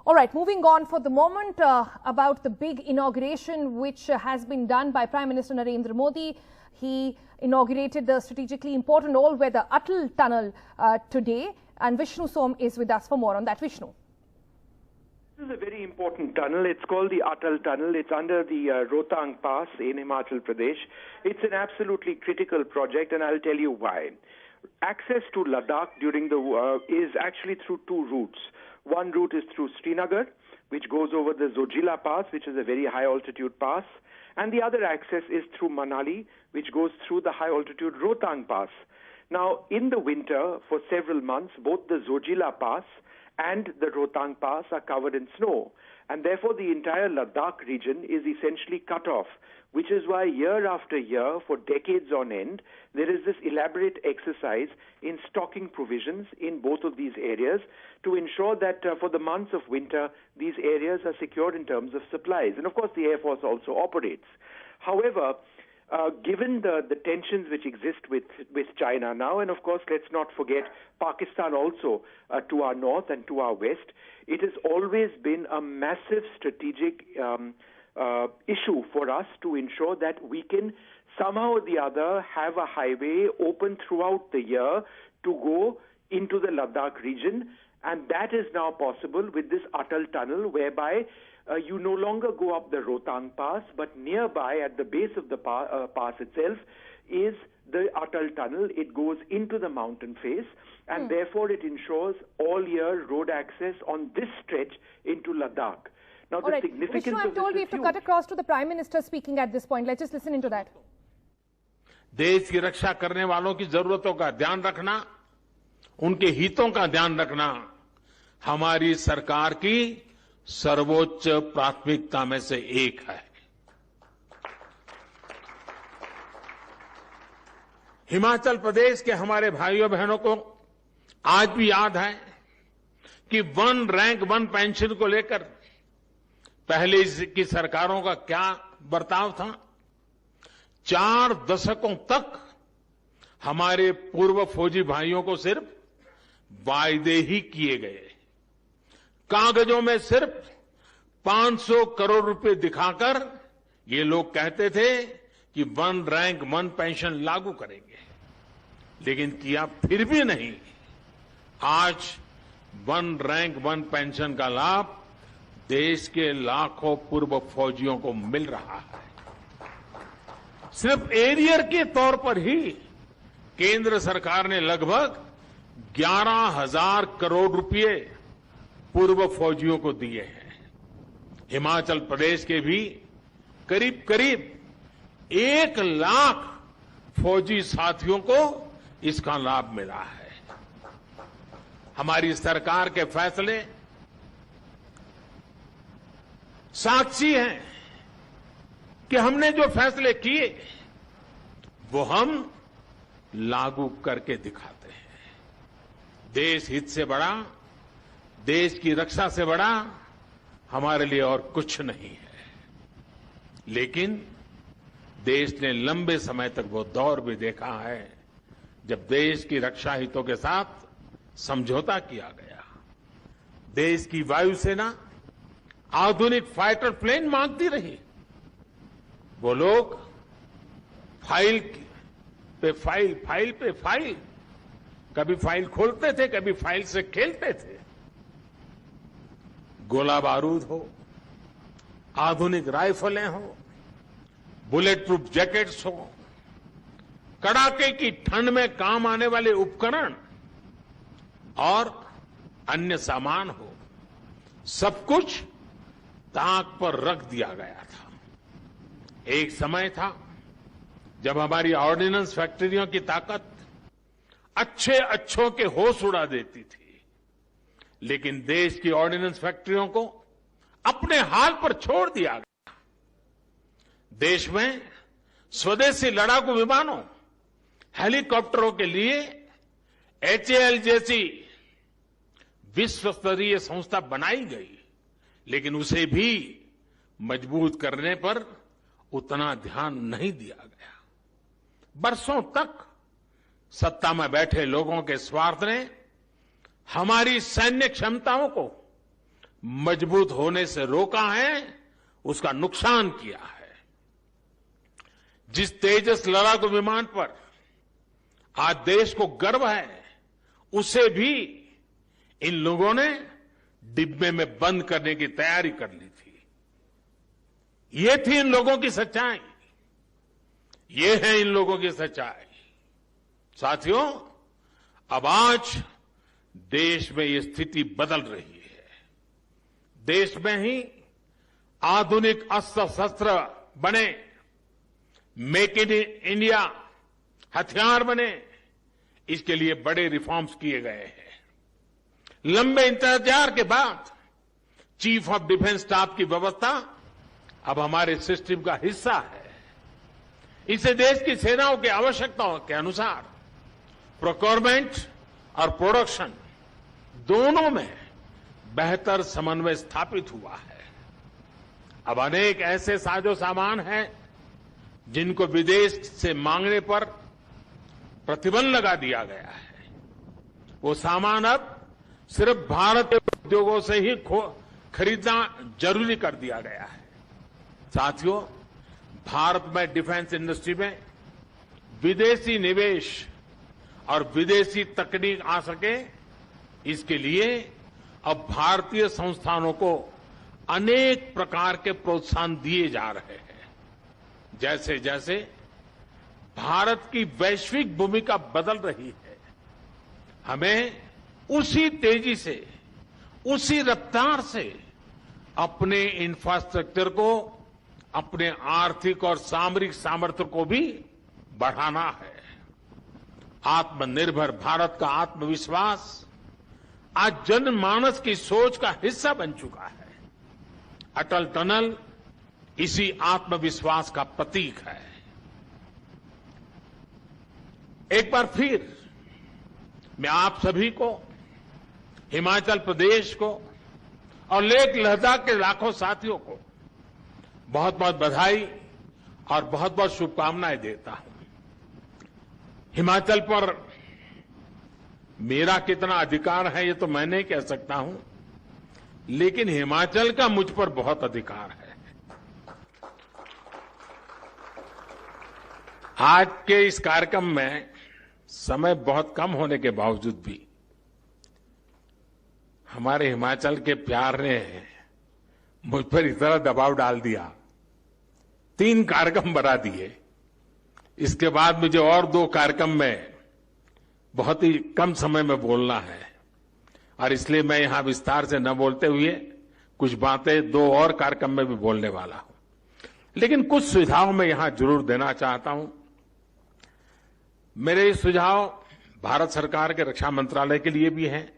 All right, moving on for the moment about the big inauguration which has been done by Prime Minister Narendra Modi. He inaugurated the strategically important all-weather Atal Tunnel today, and Vishnu Som is with us for more on that. Vishnu. This is a very important tunnel. It's called the Atal Tunnel. It's under the Rohtang Pass in Himachal Pradesh. It's an absolutely critical project, and I'll tell you why. Access to Ladakh during the is actually through two routes. One route is through Srinagar, which goes over the Zojila Pass, which is a very high-altitude pass. And the other access is through Manali, which goes through the high-altitude Rohtang Pass. Now, in the winter, for several months, both the Zojila Pass and the Rohtang Pass are covered in snow. And therefore, the entire Ladakh region is essentially cut off, which is why year after year, for decades on end, there is this elaborate exercise in stocking provisions in both of these areas to ensure that for the months of winter, these areas are secured in terms of supplies. And of course, the Air Force also operates. However, given the tensions which exist with China now, and of course, let's not forget Pakistan also to our north and to our west, it has always been a massive strategic issue for us to ensure that we can somehow or the other have a highway open throughout the year to go into the Ladakh region. And that is now possible with this Atal Tunnel, whereby you no longer go up the Rohtang Pass, but nearby at the base of the pass itself is the Atal Tunnel. It goes into the mountain face, and therefore it ensures all-year road access on this stretch into Ladakh. Now, the significance Vishnu, I'm told we have to cut across to the Prime Minister speaking at this point. Let's just listen into that. देश की रक्षा करने वालों की जरूरतों का ध्यान रखना, उनके हितों का ध्यान रखना हमारी सरकार की सर्वोच्च प्राथमिकता में से एक है। हिमाचल प्रदेश के हमारे भाइयों बहनों को आज भी याद है कि वन रैंक वन पेंशन को लेकर पहले की सरकारों का क्या बर्ताव था। 4 दशकों तक हमारे पूर्व फौजी भाइयों को सिर्फ वायदे ही किए गए, कागजों में सिर्फ 500 करोड़ रुपए दिखाकर ये लोग कहते थे कि वन रैंक वन पेंशन लागू करेंगे, लेकिन किया फिर भी नहीं। आज वन रैंक वन पेंशन का लाभ देश के लाखों पूर्व फौजियों को मिल रहा है। सिर्फ एरियर के तौर पर ही केंद्र सरकार ने लगभग 11,000 करोड़ रुपए पूर्व फौजियों को दिए हैं। हिमाचल प्रदेश के भी करीब करीब 1 लाख फौजी साथियों को इसका लाभ मिला है। हमारी सरकार के फैसले साक्षी हैं कि हमने जो फैसले किए वो हम लागू करके दिखाते हैं। देश हित से बड़ा, देश की रक्षा से बड़ा हमारे लिए और कुछ नहीं है। लेकिन देश ने लंबे समय तक वो दौर भी देखा है जब देश की रक्षा हितों के साथ समझौता किया गया। देश की वायुसेना आधुनिक फाइटर प्लेन मांगती रही। वो लोग फाइल पे फाइल, फाइल पे फाइल, कभी फाइल खोलते थे, कभी फाइल से खेलते थे। गोला बारूद हो, आधुनिक राइफलें हो, बुलेट प्रूफ जैकेट्स हो, कड़ाके की ठंड में काम आने वाले उपकरण और अन्य सामान हो, सब कुछ ताक पर रख दिया गया था। एक समय था जब हमारी ऑर्डिनेंस फैक्ट्रियों की ताकत अच्छों के होश उड़ा देती थी, लेकिन देश की ऑर्डिनेंस फैक्ट्रियों को अपने हाल पर छोड़ दिया गया। देश में स्वदेशी लड़ाकू विमानों, हेलीकॉप्टरों के लिए HAL जैसी विश्व स्तरीय संस्था बनाई गई, लेकिन उसे भी मजबूत करने पर उतना ध्यान नहीं दिया गया। बरसों तक सत्ता में बैठे लोगों के स्वार्थ ने हमारी सैन्य क्षमताओं को मजबूत होने से रोका है, उसका नुकसान किया है। जिस तेजस लड़ाकू विमान पर आज देश को गर्व है, उसे भी इन लोगों ने डिब्बे में बंद करने की तैयारी कर ली थी। ये थी इन लोगों की सच्चाई, ये है इन लोगों की सच्चाई। साथियों, अब आज देश में ये स्थिति बदल रही है। देश में ही आधुनिक अस्त्र शस्त्र बने, मेक इन इंडिया हथियार बने, इसके लिए बड़े रिफॉर्म्स किए गए हैं। लंबे इंतजार के बाद चीफ ऑफ डिफेंस स्टाफ की व्यवस्था अब हमारे सिस्टम का हिस्सा है। इससे देश की सेनाओं की आवश्यकताओं के अनुसार प्रोक्योरमेंट और प्रोडक्शन दोनों में बेहतर समन्वय स्थापित हुआ है। अब अनेक ऐसे साजो सामान हैं जिनको विदेश से मांगने पर प्रतिबंध लगा दिया गया है। वो सामान अब सिर्फ भारतीय उद्योगों से ही खरीदना जरूरी कर दिया गया है। साथियों, भारत में डिफेंस इंडस्ट्री में विदेशी निवेश और विदेशी तकनीक आ सके, इसके लिए अब भारतीय संस्थानों को अनेक प्रकार के प्रोत्साहन दिए जा रहे हैं। जैसे जैसे भारत की वैश्विक भूमिका बदल रही है, हमें उसी तेजी से, उसी रफ्तार से अपने इंफ्रास्ट्रक्चर को, अपने आर्थिक और सामरिक सामर्थ्य को भी बढ़ाना है। आत्मनिर्भर भारत का आत्मविश्वास आज जनमानस की सोच का हिस्सा बन चुका है। अटल टनल इसी आत्मविश्वास का प्रतीक है। एक बार फिर मैं आप सभी को, हिमाचल प्रदेश को और लेह लद्दाख के लाखों साथियों को बहुत बहुत बधाई और बहुत बहुत शुभकामनाएं देता हूं। हिमाचल पर मेरा कितना अधिकार है ये तो मैं नहीं कह सकता हूं, लेकिन हिमाचल का मुझ पर बहुत अधिकार है। आज के इस कार्यक्रम में समय बहुत कम होने के बावजूद भी हमारे हिमाचल के प्यार ने मुझ पर इतना दबाव डाल दिया, 3 कार्यक्रम बना दिए। इसके बाद मुझे और 2 कार्यक्रम में बहुत ही कम समय में बोलना है और इसलिए मैं यहां विस्तार से न बोलते हुए कुछ बातें 2 और कार्यक्रम में भी बोलने वाला हूं। लेकिन कुछ सुझाव मैं यहां जरूर देना चाहता हूं। मेरे सुझाव भारत सरकार के रक्षा मंत्रालय के लिए भी हैं,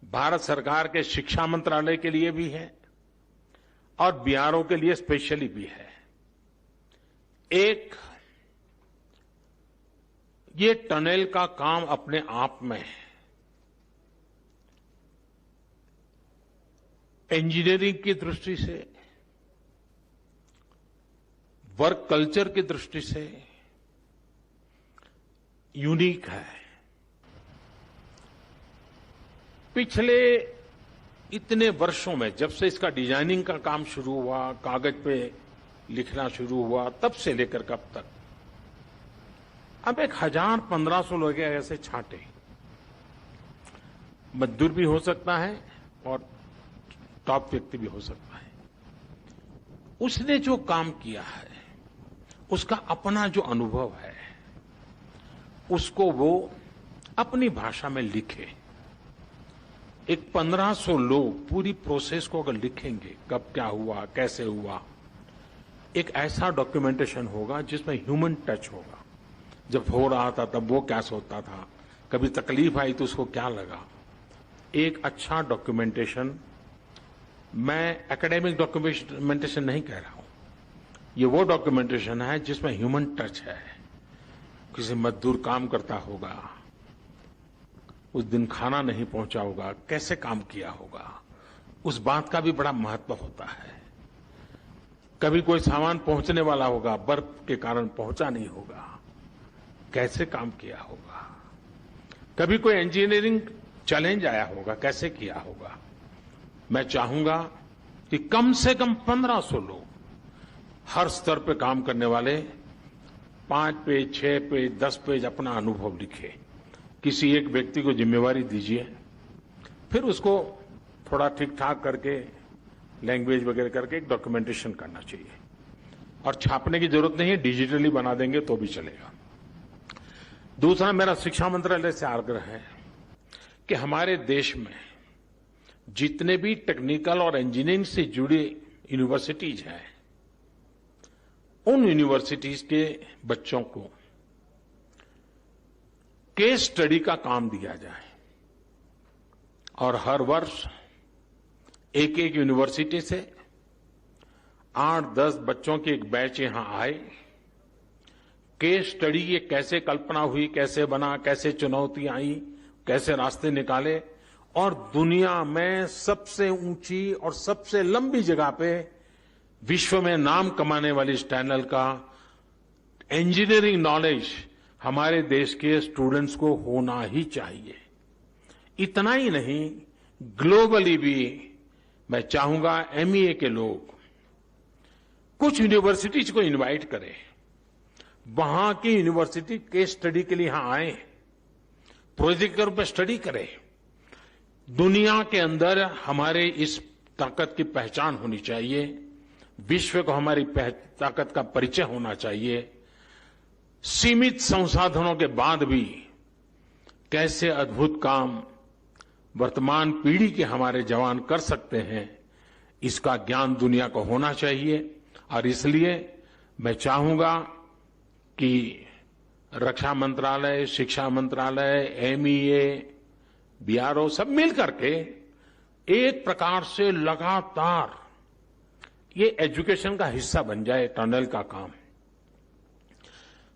भारत सरकार के शिक्षा मंत्रालय के लिए भी है और बीआरओ के लिए स्पेशली भी है। एक, ये टनल का काम अपने आप में इंजीनियरिंग की दृष्टि से, वर्क कल्चर की दृष्टि से यूनिक है। पिछले इतने वर्षों में, जब से इसका डिजाइनिंग का काम शुरू हुआ, कागज पे लिखना शुरू हुआ, तब से लेकर कब तक, अब 1000-1500 लोग ऐसे छांटे, मजदूर भी हो सकता है और टॉप व्यक्ति भी हो सकता है। उसने जो काम किया है, उसका अपना जो अनुभव है, उसको वो अपनी भाषा में लिखे। एक 1500 लोग पूरी प्रोसेस को अगर लिखेंगे, कब क्या हुआ, कैसे हुआ, एक ऐसा डॉक्यूमेंटेशन होगा जिसमें ह्यूमन टच होगा। जब हो रहा था तब वो क्या सोचता था, कभी तकलीफ आई तो उसको क्या लगा। एक अच्छा डॉक्यूमेंटेशन, मैं एकेडमिक डॉक्यूमेंटेशन नहीं कह रहा हूं, ये वो डॉक्यूमेंटेशन है जिसमें ह्यूमन टच है। किसी मजदूर काम करता होगा, उस दिन खाना नहीं पहुंचा होगा, कैसे काम किया होगा, उस बात का भी बड़ा महत्व होता है। कभी कोई सामान पहुंचने वाला होगा, बर्फ के कारण पहुंचा नहीं होगा, कैसे काम किया होगा। कभी कोई इंजीनियरिंग चैलेंज आया होगा, कैसे किया होगा। मैं चाहूंगा कि कम से कम 1500 लोग हर स्तर पे काम करने वाले 5 पेज, 6 पेज, 10 पेज अपना अनुभव लिखे। किसी एक व्यक्ति को जिम्मेवारी दीजिए, फिर उसको थोड़ा ठीक ठाक करके लैंग्वेज वगैरह करके एक डॉक्यूमेंटेशन करना चाहिए। और छापने की जरूरत नहीं है, डिजिटली बना देंगे तो भी चलेगा। दूसरा, मेरा शिक्षा मंत्रालय से आग्रह है कि हमारे देश में जितने भी टेक्निकल और इंजीनियरिंग से जुड़े यूनिवर्सिटीज हैं, उन यूनिवर्सिटीज के बच्चों को केस स्टडी का काम दिया जाए और हर वर्ष एक एक यूनिवर्सिटी से 8-10 बच्चों के एक बैच यहां आए। केस स्टडी ये कैसे कल्पना हुई, कैसे बना, कैसे चुनौतियां आई, कैसे रास्ते निकाले, और दुनिया में सबसे ऊंची और सबसे लंबी जगह पे विश्व में नाम कमाने वाली इस टनल का इंजीनियरिंग नॉलेज हमारे देश के स्टूडेंट्स को होना ही चाहिए। इतना ही नहीं, ग्लोबली भी मैं चाहूंगा एमईए के लोग कुछ यूनिवर्सिटीज को इनवाइट करें, वहां की यूनिवर्सिटी केस स्टडी के लिए यहां आए, प्रोजेक्ट के रूप में स्टडी करें। दुनिया के अंदर हमारे इस ताकत की पहचान होनी चाहिए, विश्व को हमारी ताकत का परिचय होना चाहिए। सीमित संसाधनों के बाद भी कैसे अद्भुत काम वर्तमान पीढ़ी के हमारे जवान कर सकते हैं, इसका ज्ञान दुनिया को होना चाहिए। और इसलिए मैं चाहूंगा कि रक्षा मंत्रालय, शिक्षा मंत्रालय, एमईए, बीआरओ सब मिलकर के एक प्रकार से लगातार ये एजुकेशन का हिस्सा बन जाए। टनल का काम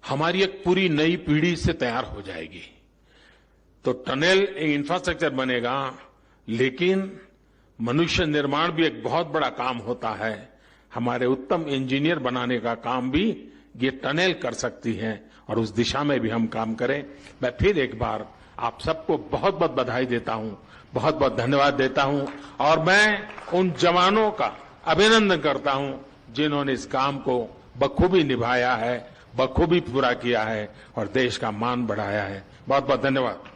हमारी एक पूरी नई पीढ़ी से तैयार हो जाएगी। तो टनल एक इंफ्रास्ट्रक्चर बनेगा, लेकिन मनुष्य निर्माण भी एक बहुत बड़ा काम होता है। हमारे उत्तम इंजीनियर बनाने का काम भी ये टनल कर सकती है, और उस दिशा में भी हम काम करें। मैं फिर एक बार आप सबको बहुत बहुत बधाई देता हूं, बहुत बहुत धन्यवाद देता हूं, और मैं उन जवानों का अभिनंदन करता हूं जिन्होंने इस काम को बखूबी निभाया है, बखूबी पूरा किया है और देश का मान बढ़ाया है। बहुत बहुत धन्यवाद।